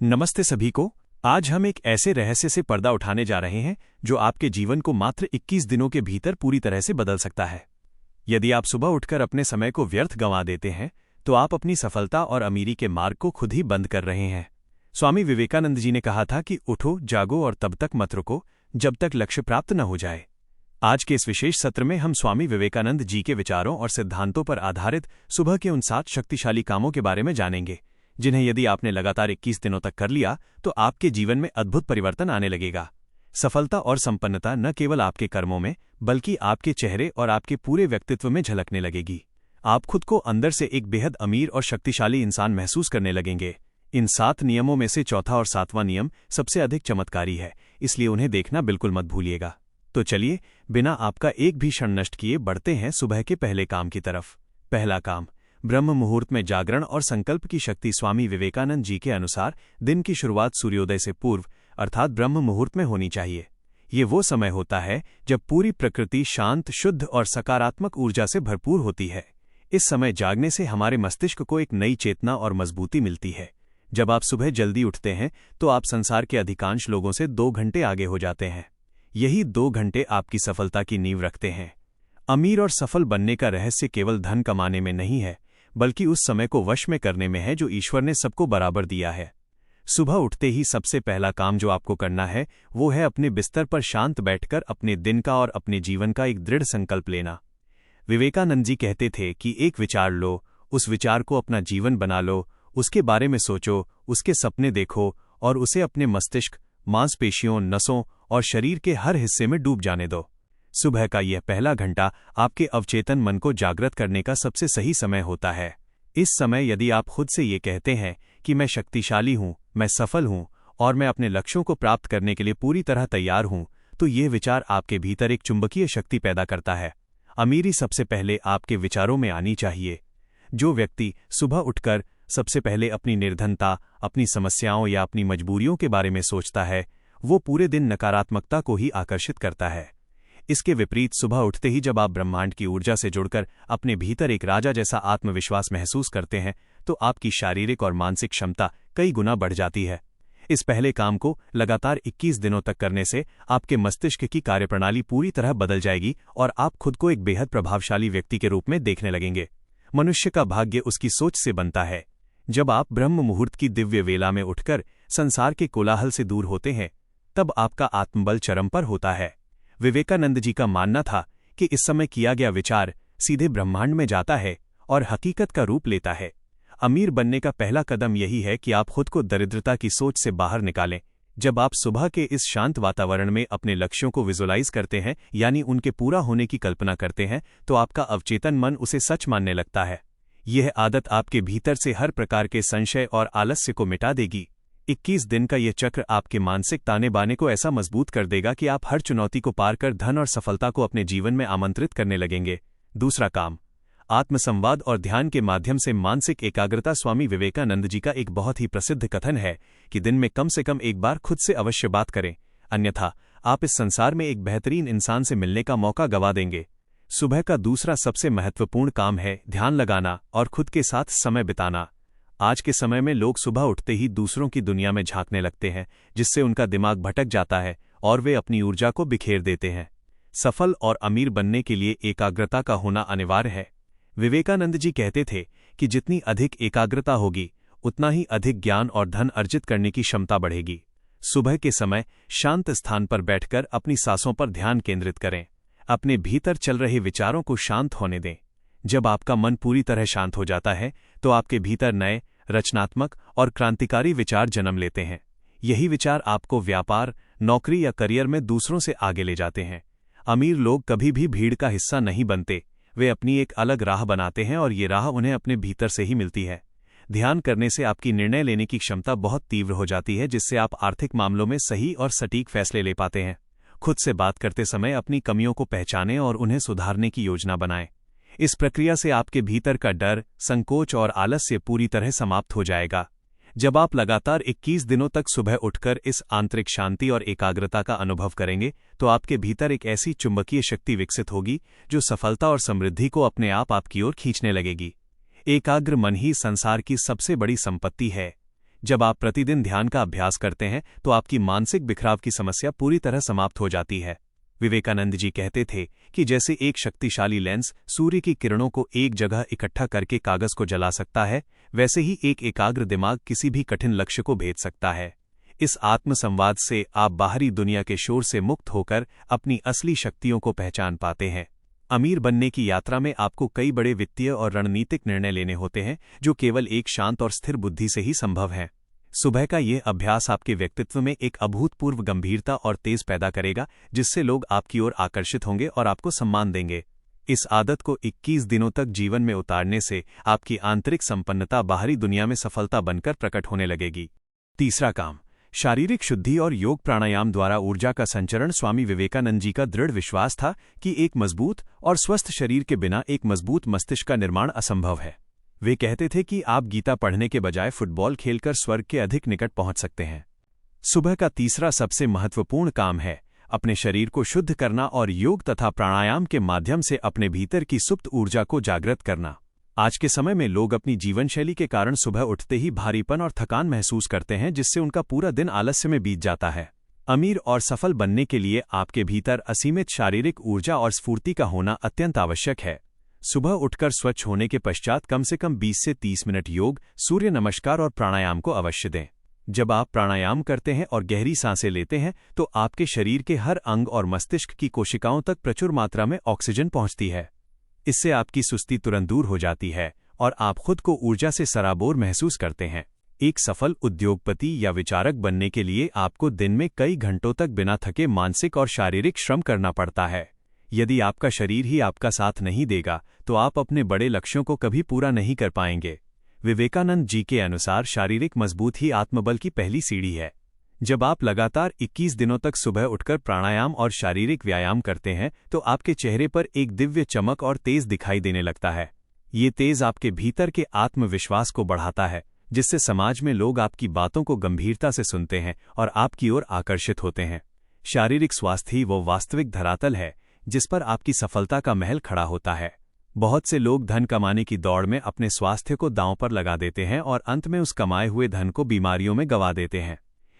नमस्ते सभी को। आज हम एक ऐसे रहस्य से पर्दा उठाने जा रहे हैं जो आपके जीवन को मात्र 21 दिनों के भीतर पूरी तरह से बदल सकता है। यदि आप सुबह उठकर अपने समय को व्यर्थ गंवा देते हैं तो आप अपनी सफलता और अमीरी के मार्ग को खुद ही बंद कर रहे हैं। स्वामी विवेकानंद जी ने कहा था कि उठो, जागो और तब तक मत रुको जब तक लक्ष्य प्राप्त न हो जाए। आज के इस विशेष सत्र में हम स्वामी विवेकानंद जी के विचारों और सिद्धांतों पर आधारित सुबह के उन 7 शक्तिशाली कामों के बारे में जानेंगे जिन्हें यदि आपने लगातार 21 दिनों तक कर लिया तो आपके जीवन में अद्भुत परिवर्तन आने लगेगा। सफलता और संपन्नता न केवल आपके कर्मों में बल्कि आपके चेहरे और आपके पूरे व्यक्तित्व में झलकने लगेगी। आप खुद को अंदर से एक बेहद अमीर और शक्तिशाली इंसान महसूस करने लगेंगे। इन 7 नियमों में से चौथा और 7वां नियम सबसे अधिक चमत्कारी है, इसलिए उन्हें देखना बिल्कुल मत भूलिएगा। तो चलिए, बिना आपका एक भी क्षण नष्ट किए बढ़ते हैं सुबह के पहले काम की तरफ। पहला काम, ब्रह्म मुहूर्त में जागरण और संकल्प की शक्ति। स्वामी विवेकानंद जी के अनुसार दिन की शुरुआत सूर्योदय से पूर्व अर्थात ब्रह्म मुहूर्त में होनी चाहिए। ये वो समय होता है जब पूरी प्रकृति शांत, शुद्ध और सकारात्मक ऊर्जा से भरपूर होती है। इस समय जागने से हमारे मस्तिष्क को एक नई चेतना और मजबूती मिलती है। जब आप सुबह जल्दी उठते हैं तो आप संसार के अधिकांश लोगों से 2 घंटे आगे हो जाते हैं। यही 2 घंटे आपकी सफलता की नींव रखते हैं। अमीर और सफल बनने का रहस्य केवल धन कमाने में नहीं है बल्कि उस समय को वश में करने में है जो ईश्वर ने सबको बराबर दिया है। सुबह उठते ही सबसे पहला काम जो आपको करना है वो है अपने बिस्तर पर शांत बैठकर अपने दिन का और अपने जीवन का एक दृढ़ संकल्प लेना। विवेकानंद जी कहते थे कि एक विचार लो, उस विचार को अपना जीवन बना लो, उसके बारे में सोचो, उसके सपने देखो और उसे अपने मस्तिष्क, मांसपेशियों, नसों और शरीर के हर हिस्से में डूब जाने दो। सुबह का यह पहला घंटा आपके अवचेतन मन को जागृत करने का सबसे सही समय होता है। इस समय यदि आप खुद से ये कहते हैं कि मैं शक्तिशाली हूँ, मैं सफल हूँ और मैं अपने लक्ष्यों को प्राप्त करने के लिए पूरी तरह तैयार हूँ, तो ये विचार आपके भीतर एक चुंबकीय शक्ति पैदा करता है। अमीरी सबसे पहले आपके विचारों में आनी चाहिए। जो व्यक्ति सुबह उठकर सबसे पहले अपनी निर्धनता, अपनी समस्याओं या अपनी मजबूरियों के बारे में सोचता है, वो पूरे दिन नकारात्मकता को ही आकर्षित करता है। इसके विपरीत सुबह उठते ही जब आप ब्रह्मांड की ऊर्जा से जुड़कर अपने भीतर एक राजा जैसा आत्मविश्वास महसूस करते हैं तो आपकी शारीरिक और मानसिक क्षमता कई गुना बढ़ जाती है। इस पहले काम को लगातार 21 दिनों तक करने से आपके मस्तिष्क की कार्यप्रणाली पूरी तरह बदल जाएगी और आप खुद को एक बेहद प्रभावशाली व्यक्ति के रूप में देखने लगेंगे। मनुष्य का भाग्य उसकी सोच से बनता है। जब आप ब्रह्म मुहूर्त की दिव्य वेला में उठकर संसार के कोलाहल से दूर होते हैं तब आपका आत्मबल चरम पर होता है। विवेकानंद जी का मानना था कि इस समय किया गया विचार सीधे ब्रह्मांड में जाता है और हकीकत का रूप लेता है। अमीर बनने का पहला कदम यही है कि आप खुद को दरिद्रता की सोच से बाहर निकालें। जब आप सुबह के इस शांत वातावरण में अपने लक्ष्यों को विजुलाइज करते हैं, यानी उनके पूरा होने की कल्पना करते हैं, तो आपका अवचेतन मन उसे सच मानने लगता है। यह आदत आपके भीतर से हर प्रकार के संशय और आलस्य को मिटा देगी। 21 दिन का यह चक्र आपके मानसिक ताने बाने को ऐसा मजबूत कर देगा कि आप हर चुनौती को पार कर धन और सफलता को अपने जीवन में आमंत्रित करने लगेंगे। दूसरा काम, आत्मसंवाद और ध्यान के माध्यम से मानसिक एकाग्रता। स्वामी विवेकानंद जी का एक बहुत ही प्रसिद्ध कथन है कि दिन में कम से कम एक बार खुद से अवश्य बात करें, अन्यथा आप इस संसार में एक बेहतरीन इंसान से मिलने का मौका गंवा देंगे। सुबह का दूसरा सबसे महत्वपूर्ण काम है ध्यान लगाना और खुद के साथ समय बिताना। आज के समय में लोग सुबह उठते ही दूसरों की दुनिया में झांकने लगते हैं, जिससे उनका दिमाग भटक जाता है और वे अपनी ऊर्जा को बिखेर देते हैं। सफल और अमीर बनने के लिए एकाग्रता का होना अनिवार्य है। विवेकानंद जी कहते थे कि जितनी अधिक एकाग्रता होगी उतना ही अधिक ज्ञान और धन अर्जित करने की क्षमता बढ़ेगी। सुबह के समय शांत स्थान पर बैठकर अपनी सांसों पर ध्यान केंद्रित करें। अपने भीतर चल रहे विचारों को शांत होने दें। जब आपका मन पूरी तरह शांत हो जाता है तो आपके भीतर नए, रचनात्मक और क्रांतिकारी विचार जन्म लेते हैं। यही विचार आपको व्यापार, नौकरी या करियर में दूसरों से आगे ले जाते हैं। अमीर लोग कभी भी भीड़ का हिस्सा नहीं बनते, वे अपनी एक अलग राह बनाते हैं और ये राह उन्हें अपने भीतर से ही मिलती है। ध्यान करने से आपकी निर्णय लेने की क्षमता बहुत तीव्र हो जाती है, जिससे आप आर्थिक मामलों में सही और सटीक फैसले ले पाते हैं। खुद से बात करते समय अपनी कमियों को पहचानें और उन्हें सुधारने की योजना बनाएं। इस प्रक्रिया से आपके भीतर का डर, संकोच और आलस्य पूरी तरह समाप्त हो जाएगा। जब आप लगातार 21 दिनों तक सुबह उठकर इस आंतरिक शांति और एकाग्रता का अनुभव करेंगे तो आपके भीतर एक ऐसी चुंबकीय शक्ति विकसित होगी जो सफलता और समृद्धि को अपने आप आपकी ओर खींचने लगेगी। एकाग्र मन ही संसार की सबसे बड़ी संपत्ति है। जब आप प्रतिदिन ध्यान का अभ्यास करते हैं तो आपकी मानसिक बिखराव की समस्या पूरी तरह समाप्त हो जाती है। विवेकानंद जी कहते थे कि जैसे एक शक्तिशाली लेंस सूर्य की किरणों को एक जगह इकट्ठा करके कागज को जला सकता है, वैसे ही एक एकाग्र दिमाग किसी भी कठिन लक्ष्य को भेद सकता है। इस आत्मसंवाद से आप बाहरी दुनिया के शोर से मुक्त होकर अपनी असली शक्तियों को पहचान पाते हैं। अमीर बनने की यात्रा में आपको कई बड़े वित्तीय और रणनीतिक निर्णय लेने होते हैं जो केवल एक शांत और स्थिर बुद्धि से ही संभव हैं। सुबह का यह अभ्यास आपके व्यक्तित्व में एक अभूतपूर्व गंभीरता और तेज पैदा करेगा, जिससे लोग आपकी ओर आकर्षित होंगे और आपको सम्मान देंगे। इस आदत को 21 दिनों तक जीवन में उतारने से आपकी आंतरिक संपन्नता बाहरी दुनिया में सफलता बनकर प्रकट होने लगेगी। तीसरा काम, शारीरिक शुद्धि और योग प्राणायाम द्वारा ऊर्जा का संचरण। स्वामी विवेकानंद जी का दृढ़ विश्वास था कि एक मजबूत और स्वस्थ शरीर के बिना एक मजबूत मस्तिष्क का निर्माण असंभव है। वे कहते थे कि आप गीता पढ़ने के बजाय फुटबॉल खेलकर स्वर्ग के अधिक निकट पहुंच सकते हैं। सुबह का तीसरा सबसे महत्वपूर्ण काम है अपने शरीर को शुद्ध करना और योग तथा प्राणायाम के माध्यम से अपने भीतर की सुप्त ऊर्जा को जागृत करना। आज के समय में लोग अपनी जीवनशैली के कारण सुबह उठते ही भारीपन और थकान महसूस करते हैं, जिससे उनका पूरा दिन आलस्य में बीत जाता है। अमीर और सफल बनने के लिए आपके भीतर असीमित शारीरिक ऊर्जा और स्फूर्ति का होना अत्यंत आवश्यक है। सुबह उठकर स्वच्छ होने के पश्चात कम से कम 20 से 30 मिनट योग, सूर्य नमस्कार और प्राणायाम को अवश्य दें। जब आप प्राणायाम करते हैं और गहरी सांसें लेते हैं तो आपके शरीर के हर अंग और मस्तिष्क की कोशिकाओं तक प्रचुर मात्रा में ऑक्सीजन पहुंचती है। इससे आपकी सुस्ती तुरंत दूर हो जाती है और आप खुद को ऊर्जा से सराबोर महसूस करते हैं। एक सफल उद्योगपति या विचारक बनने के लिए आपको दिन में कई घंटों तक बिना थके मानसिक और शारीरिक श्रम करना पड़ता है। यदि आपका शरीर ही आपका साथ नहीं देगा तो आप अपने बड़े लक्ष्यों को कभी पूरा नहीं कर पाएंगे। विवेकानंद जी के अनुसार शारीरिक मजबूत ही आत्मबल की पहली सीढ़ी है। जब आप लगातार 21 दिनों तक सुबह उठकर प्राणायाम और शारीरिक व्यायाम करते हैं तो आपके चेहरे पर एक दिव्य चमक और तेज दिखाई देने लगता है। ये तेज आपके भीतर के आत्मविश्वास को बढ़ाता है, जिससे समाज में लोग आपकी बातों को गंभीरता से सुनते हैं और आपकी ओर आकर्षित होते हैं। शारीरिक स्वास्थ्य ही वो वास्तविक धरातल है जिस पर आपकी सफलता का महल खड़ा होता है। बहुत से लोग धन कमाने की दौड़ में अपने स्वास्थ्य को दांव पर लगा देते हैं और अंत में उस कमाए हुए धन को बीमारियों में गंवा देते हैं।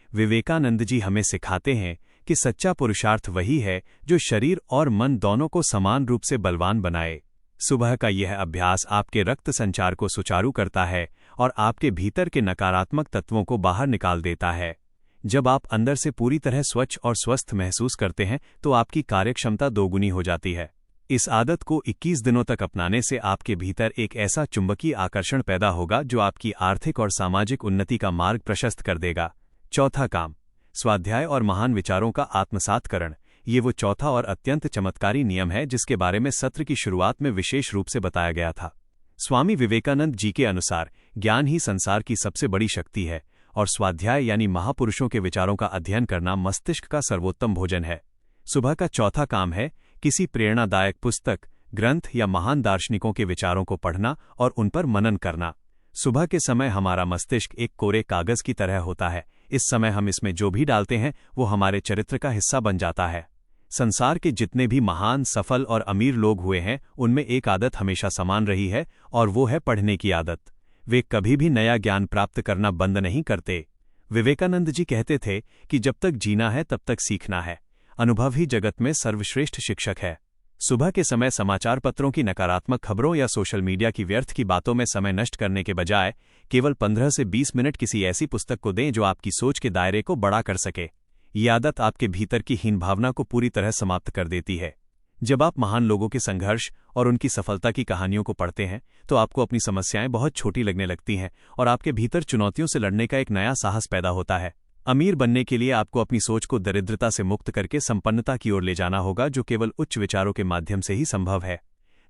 विवेकानंद जी हमें सिखाते हैं कि सच्चा पुरुषार्थ वही है जो शरीर और मन दोनों को समान रूप से बलवान बनाए। सुबह का यह अभ्यास आपके रक्त संचार को सुचारू करता है और आपके भीतर के नकारात्मक तत्वों को बाहर निकाल देता है। जब आप अंदर से पूरी तरह स्वच्छ और स्वस्थ महसूस करते हैं तो आपकी कार्यक्षमता दोगुनी हो जाती है। इस आदत को 21 दिनों तक अपनाने से आपके भीतर एक ऐसा चुंबकीय आकर्षण पैदा होगा जो आपकी आर्थिक और सामाजिक उन्नति का मार्ग प्रशस्त कर देगा। चौथा काम, स्वाध्याय और महान विचारों का आत्मसातकरण। ये वो चौथा और अत्यंत चमत्कारी नियम है जिसके बारे में सत्र की शुरुआत में विशेष रूप से बताया गया था। स्वामी विवेकानंद जी के अनुसार ज्ञान ही संसार की सबसे बड़ी शक्ति है और स्वाध्याय यानी महापुरुषों के विचारों का अध्ययन करना मस्तिष्क का सर्वोत्तम भोजन है। सुबह का चौथा काम है किसी प्रेरणादायक पुस्तक, ग्रंथ या महान दार्शनिकों के विचारों को पढ़ना और उन पर मनन करना। सुबह के समय हमारा मस्तिष्क एक कोरे कागज की तरह होता है। इस समय हम इसमें जो भी डालते हैं वो हमारे चरित्र का हिस्सा बन जाता है। संसार के जितने भी महान, सफल और अमीर लोग हुए हैं उनमें एक आदत हमेशा समान रही है और वो है पढ़ने की आदत। वे कभी भी नया ज्ञान प्राप्त करना बंद नहीं करते। विवेकानंद जी कहते थे कि जब तक जीना है तब तक सीखना है। अनुभव ही जगत में सर्वश्रेष्ठ शिक्षक है। सुबह के समय समाचार पत्रों की नकारात्मक खबरों या सोशल मीडिया की व्यर्थ की बातों में समय नष्ट करने के बजाय केवल 15 से 20 मिनट किसी ऐसी पुस्तक को दें जो आपकी सोच के दायरे को बड़ा कर सके। ये आदत आपके भीतर की हीन भावना को पूरी तरह समाप्त कर देती है। जब आप महान लोगों के संघर्ष और उनकी सफलता की कहानियों को पढ़ते हैं तो आपको अपनी समस्याएं बहुत छोटी लगने लगती हैं और आपके भीतर चुनौतियों से लड़ने का एक नया साहस पैदा होता है। अमीर बनने के लिए आपको अपनी सोच को दरिद्रता से मुक्त करके संपन्नता की ओर ले जाना होगा, जो केवल उच्च विचारों के माध्यम से ही संभव है।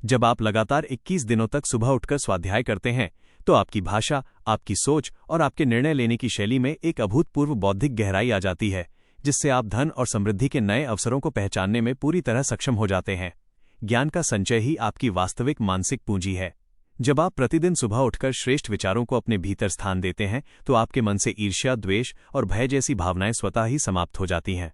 जब आप लगातार 21 दिनों तक सुबह उठकर स्वाध्याय करते हैं तो आपकी भाषा, आपकी सोच और आपके निर्णय लेने की शैली में एक अभूतपूर्व बौद्धिक गहराई आ जाती है, जिससे आप धन और समृद्धि के नए अवसरों को पहचानने में पूरी तरह सक्षम हो जाते हैं। ज्ञान का संचय ही आपकी वास्तविक मानसिक पूंजी है। जब आप प्रतिदिन सुबह उठकर श्रेष्ठ विचारों को अपने भीतर स्थान देते हैं तो आपके मन से ईर्ष्या, द्वेष और भय जैसी भावनाएं स्वतः ही समाप्त हो जाती हैं।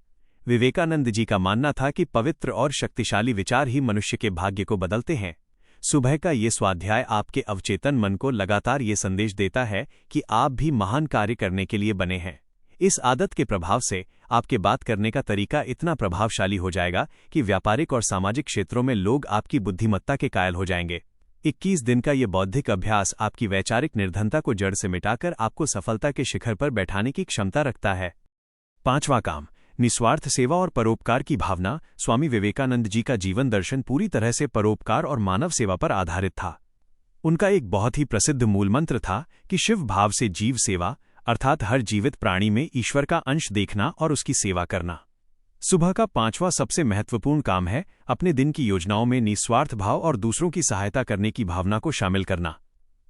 विवेकानंद जी का मानना था कि पवित्र और शक्तिशाली विचार ही मनुष्य के भाग्य को बदलते हैं। सुबह का ये स्वाध्याय आपके अवचेतन मन को लगातार ये संदेश देता है कि आप भी महान कार्य करने के लिए बने हैं। इस आदत के प्रभाव से आपके बात करने का तरीका इतना प्रभावशाली हो जाएगा कि व्यापारिक और सामाजिक क्षेत्रों में लोग आपकी बुद्धिमत्ता के कायल हो जाएंगे। 21 दिन का ये बौद्धिक अभ्यास आपकी वैचारिक निर्धनता को जड़ से मिटाकर आपको सफलता के शिखर पर बैठाने की क्षमता रखता है। 5वां काम, निस्वार्थ सेवा और परोपकार की भावना। स्वामी विवेकानंद जी का जीवन दर्शन पूरी तरह से परोपकार और मानव सेवा पर आधारित था। उनका एक बहुत ही प्रसिद्ध मूलमंत्र था कि शिव भाव से जीव सेवा, अर्थात हर जीवित प्राणी में ईश्वर का अंश देखना और उसकी सेवा करना। सुबह का 5वां सबसे महत्वपूर्ण काम है अपने दिन की योजनाओं में निस्वार्थ भाव और दूसरों की सहायता करने की भावना को शामिल करना।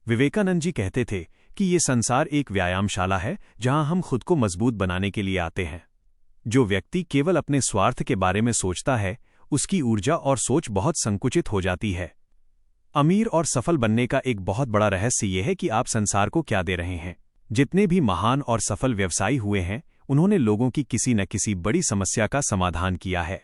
विवेकानंद जी कहते थे कि ये संसार एक व्यायामशाला है जहां हम खुद को मजबूत बनाने के लिए आते हैं। जो व्यक्ति केवल अपने स्वार्थ के बारे में सोचता है, उसकी ऊर्जा और सोच बहुत संकुचित हो जाती है। अमीर और सफल बनने का एक बहुत बड़ा रहस्य यह है कि आप संसार को क्या दे रहे हैं। जितने भी महान और सफल व्यवसायी हुए हैं, उन्होंने लोगों की किसी न किसी बड़ी समस्या का समाधान किया है।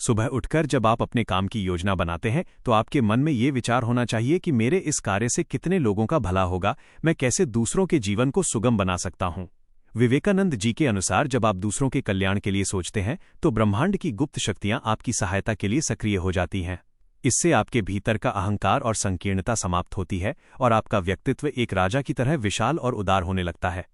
सुबह उठकर जब आप अपने काम की योजना बनाते हैं तो आपके मन में ये विचार होना चाहिए कि मेरे इस कार्य से कितने लोगों का भला होगा, मैं कैसे दूसरों के जीवन को सुगम बना सकता हूं। विवेकानंद जी के अनुसार जब आप दूसरों के कल्याण के लिए सोचते हैं तो ब्रह्मांड की गुप्त शक्तियां आपकी सहायता के लिए सक्रिय हो जाती हैं। इससे आपके भीतर का अहंकार और संकीर्णता समाप्त होती है और आपका व्यक्तित्व एक राजा की तरह विशाल और उदार होने लगता है।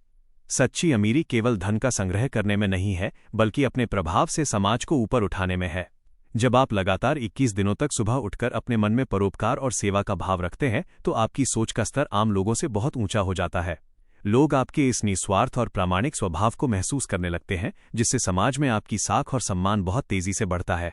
सच्ची अमीरी केवल धन का संग्रह करने में नहीं है, बल्कि अपने प्रभाव से समाज को ऊपर उठाने में है। जब आप लगातार 21 दिनों तक सुबह उठकर अपने मन में परोपकार और सेवा का भाव रखते हैं तो आपकी सोच का स्तर आम लोगों से बहुत ऊंचा हो जाता है। लोग आपके इस निस्वार्थ और प्रामाणिक स्वभाव को महसूस करने लगते हैं, जिससे समाज में आपकी साख और सम्मान बहुत तेजी से बढ़ता है।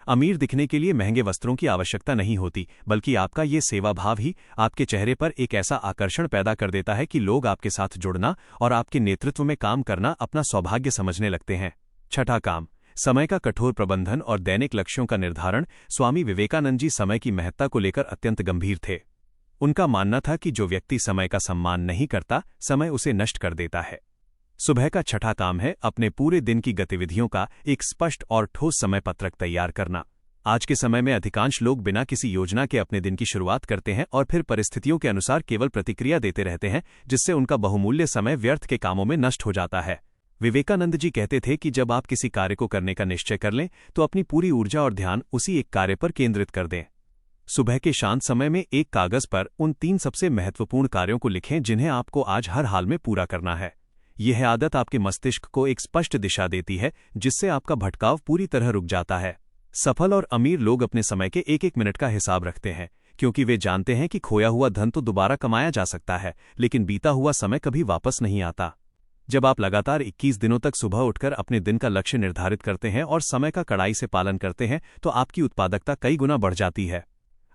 अमीर दिखने के लिए महंगे वस्त्रों की आवश्यकता नहीं होती, बल्कि आपका ये सेवा भाव ही आपके चेहरे पर एक ऐसा आकर्षण पैदा कर देता है कि लोग आपके साथ जुड़ना और आपके नेतृत्व में काम करना अपना सौभाग्य समझने लगते हैं। 6वां काम, समय का कठोर प्रबंधन और दैनिक लक्ष्यों का निर्धारण। स्वामी विवेकानंद जी समय की महत्ता को लेकर अत्यंत गंभीर थे। उनका मानना था कि जो व्यक्ति समय का सम्मान नहीं करता, समय उसे नष्ट कर देता है। सुबह का 6वां काम है अपने पूरे दिन की गतिविधियों का एक स्पष्ट और ठोस समय पत्रक तैयार करना। आज के समय में अधिकांश लोग बिना किसी योजना के अपने दिन की शुरुआत करते हैं और फिर परिस्थितियों के अनुसार केवल प्रतिक्रिया देते रहते हैं, जिससे उनका बहुमूल्य समय व्यर्थ के कामों में नष्ट हो जाता है। विवेकानंद जी कहते थे कि जब आप किसी कार्य को करने का निश्चय कर लें तो अपनी पूरी ऊर्जा और ध्यान उसी एक कार्य पर केंद्रित कर दें। सुबह के शांत समय में एक कागज पर उन 3 सबसे महत्वपूर्ण कार्यों को लिखें जिन्हें आपको आज हर हाल में पूरा करना है। यह आदत आपके मस्तिष्क को एक स्पष्ट दिशा देती है, जिससे आपका भटकाव पूरी तरह रुक जाता है। सफल और अमीर लोग अपने समय के एक एक मिनट का हिसाब रखते हैं, क्योंकि वे जानते हैं कि खोया हुआ धन तो दोबारा कमाया जा सकता है, लेकिन बीता हुआ समय कभी वापस नहीं आता। जब आप लगातार 21 दिनों तक सुबह उठकर अपने दिन का लक्ष्य निर्धारित करते हैं और समय का कड़ाई से पालन करते हैं, तो आपकी उत्पादकता कई गुना बढ़ जाती है।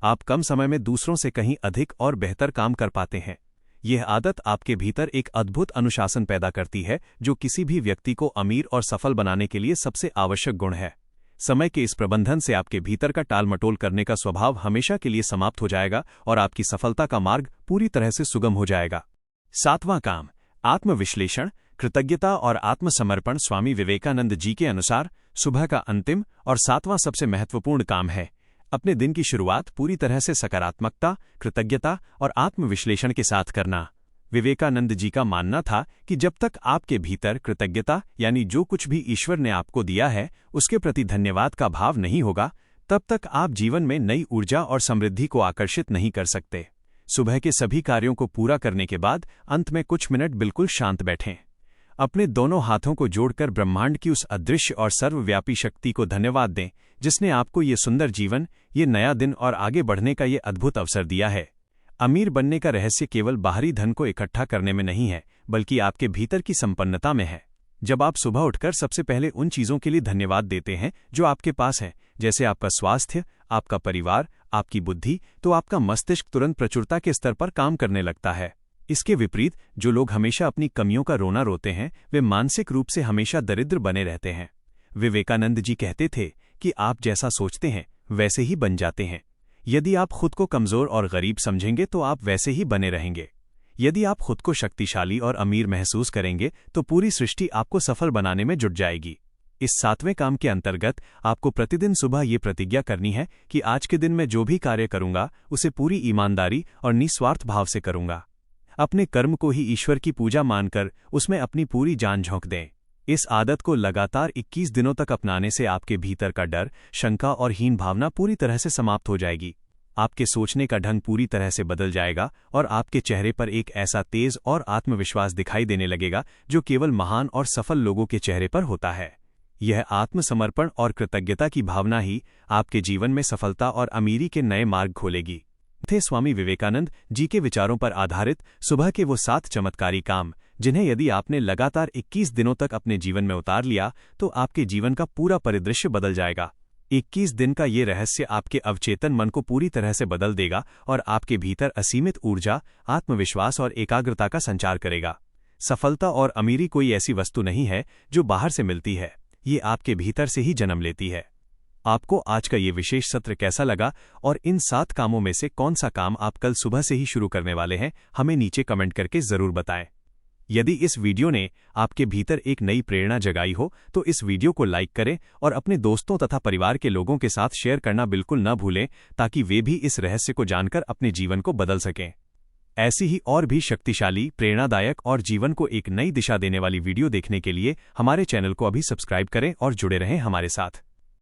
आप कम समय में दूसरों से कहीं अधिक और बेहतर काम कर पाते हैं। यह आदत आपके भीतर एक अद्भुत अनुशासन पैदा करती है, जो किसी भी व्यक्ति को अमीर और सफल बनाने के लिए सबसे आवश्यक गुण है। समय के इस प्रबंधन से आपके भीतर का टालमटोल करने का स्वभाव हमेशा के लिए समाप्त हो जाएगा और आपकी सफलता का मार्ग पूरी तरह से सुगम हो जाएगा। 7वां काम, आत्मविश्लेषण, कृतज्ञता और आत्मसमर्पण। स्वामी विवेकानंद जी के अनुसार सुबह का अंतिम और 7वां सबसे महत्वपूर्ण काम है अपने दिन की शुरुआत पूरी तरह से सकारात्मकता, कृतज्ञता और आत्मविश्लेषण के साथ करना। विवेकानंद जी का मानना था कि जब तक आपके भीतर कृतज्ञता यानी जो कुछ भी ईश्वर ने आपको दिया है उसके प्रति धन्यवाद का भाव नहीं होगा, तब तक आप जीवन में नई ऊर्जा और समृद्धि को आकर्षित नहीं कर सकते। सुबह के सभी कार्यों को पूरा करने के बाद अंत में कुछ मिनट बिल्कुल शांत बैठें। अपने दोनों हाथों को जोड़कर ब्रह्मांड की उस अदृश्य और सर्वव्यापी शक्ति को धन्यवाद दें, जिसने आपको ये सुंदर जीवन, ये नया दिन और आगे बढ़ने का ये अद्भुत अवसर दिया है। अमीर बनने का रहस्य केवल बाहरी धन को इकट्ठा करने में नहीं है, बल्कि आपके भीतर की संपन्नता में है। जब आप सुबह उठकर सबसे पहले उन चीजों के लिए धन्यवाद देते हैं जो आपके पास है, जैसे आपका स्वास्थ्य, आपका परिवार, आपकी बुद्धि, तो आपका मस्तिष्क तुरंत प्रचुरता के स्तर पर काम करने लगता है। इसके विपरीत जो लोग हमेशा अपनी कमियों का रोना रोते हैं, वे मानसिक रूप से हमेशा दरिद्र बने रहते हैं। विवेकानंद जी कहते थे कि आप जैसा सोचते हैं वैसे ही बन जाते हैं। यदि आप खुद को कमजोर और गरीब समझेंगे तो आप वैसे ही बने रहेंगे। यदि आप खुद को शक्तिशाली और अमीर महसूस करेंगे तो पूरी सृष्टि आपको सफल बनाने में जुट जाएगी। इस 7वें काम के अंतर्गत आपको प्रतिदिन सुबह ये प्रतिज्ञा करनी है कि आज के दिन मैं जो भी कार्य करूंगा उसे पूरी ईमानदारी और निस्वार्थ भाव से करूंगा। अपने कर्म को ही ईश्वर की पूजा मानकर उसमें अपनी पूरी जान झोंक दें। इस आदत को लगातार 21 दिनों तक अपनाने से आपके भीतर का डर, शंका और हीन भावना पूरी तरह से समाप्त हो जाएगी। आपके सोचने का ढंग पूरी तरह से बदल जाएगा और आपके चेहरे पर एक ऐसा तेज और आत्मविश्वास दिखाई देने लगेगा जो केवल महान और सफल लोगों के चेहरे पर होता है। यह आत्मसमर्पण और कृतज्ञता की भावना ही आपके जीवन में सफलता और अमीरी के नए मार्ग खोलेगी। थे स्वामी विवेकानंद जी के विचारों पर आधारित सुबह के वो 7 चमत्कारी काम, जिन्हें यदि आपने लगातार 21 दिनों तक अपने जीवन में उतार लिया तो आपके जीवन का पूरा परिदृश्य बदल जाएगा। 21 दिन का ये रहस्य आपके अवचेतन मन को पूरी तरह से बदल देगा और आपके भीतर असीमित ऊर्जा, आत्मविश्वास और एकाग्रता का संचार करेगा। सफलता और अमीरी कोई ऐसी वस्तु नहीं है जो बाहर से मिलती है, ये आपके भीतर से ही जन्म लेती है। आपको आज का ये विशेष सत्र कैसा लगा और इन 7 कामों में से कौन सा काम आप कल सुबह से ही शुरू करने वाले हैं, हमें नीचे कमेंट करके जरूर बताएं। यदि इस वीडियो ने आपके भीतर एक नई प्रेरणा जगाई हो तो इस वीडियो को लाइक करें और अपने दोस्तों तथा परिवार के लोगों के साथ शेयर करना बिल्कुल न भूलें, ताकि वे भी इस रहस्य को जानकर अपने जीवन को बदल सकें। ऐसी ही और भी शक्तिशाली, प्रेरणादायक और जीवन को एक नई दिशा देने वाली वीडियो देखने के लिए हमारे चैनल को अभी सब्सक्राइब करें और जुड़े रहें हमारे साथ।